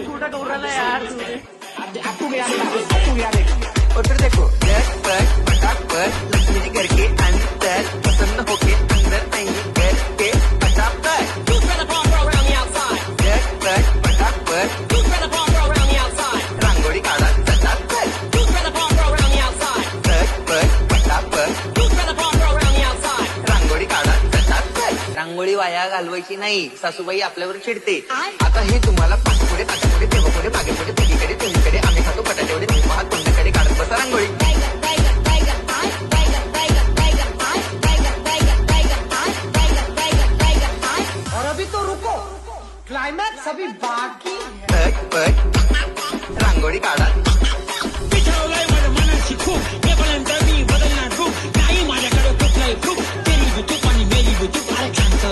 छोटा कौरा ना यार आपको गया और फिर देखो फटाफट लक्ष्मी जी घर के अंदर प्रसन्न होके अंदर आएंगे घर के फटाफट फटाफट रांगोळी काढा फटाफट रांगोळी काढा फटाफट रांगोळी वाया घालवायची नाही, सासूबाई आपल्यावर चिडते. आता हे तुम्हाला पाठपुढे तेव्हा मागे पुढे सगळीकडे तुम्हीकडे आम्ही खातो बटाटेवडे तुम्ही तोंडाकडे काढत बसा रांगोळी. और अभी तो रुको, क्लाइमैक्स अभी बाकी. रांगोळी काढा. विचारलंय माझ्या मनाची खूप येपर्यंत मी बदलणार खूप नाही माझ्याकडे कुठलाही खूप तेरी बुतूप आणि मेरी बुतूप अरे शांत